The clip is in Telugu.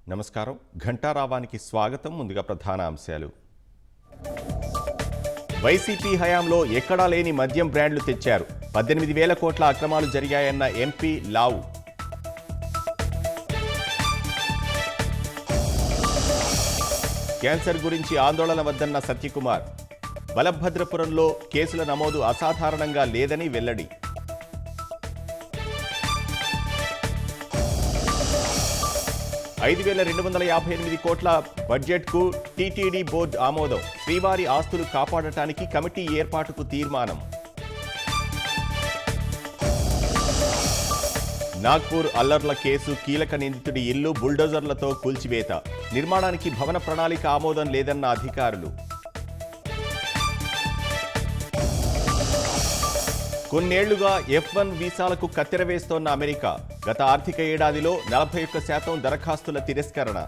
నమస్కారం. ఘంటారావానికి స్వాగతం. ముందుగా ప్రధాన అంశాలు. వైసీపీ హయాంలో ఎక్కడా లేని మద్యం బ్రాండ్లు తెచ్చారు. 18,000 కోట్ల అక్రమాలు జరిగాయన్న ఎంపీ లావు. క్యాన్సర్ గురించి ఆందోళన వద్దన్న సత్యకుమార్. బలభద్రపురంలో కేసుల నమోదు అసాధారణంగా లేదని వెల్లడి. $5,258 కోట్ల బడ్జెట్కు టీటీడీ బోర్డు ఆమోదం. శ్రీవారి ఆస్తులు కాపాడటానికి కమిటీ ఏర్పాటుకు తీర్మానం. నాగ్పూర్ అల్లర్ల కేసు కీలక నిందితుడి ఇల్లు బుల్డోజర్లతో కూల్చివేత. నిర్మాణానికి భవన ప్రణాళిక ఆమోదం లేదన్న అధికారులు. కొన్నేళ్లుగా F1 వీసాలకు కత్తెర వేస్తోన్న అమెరికా. గత ఆర్థిక ఏడాదిలో 41% దరఖాస్తుల తిరస్కరణ.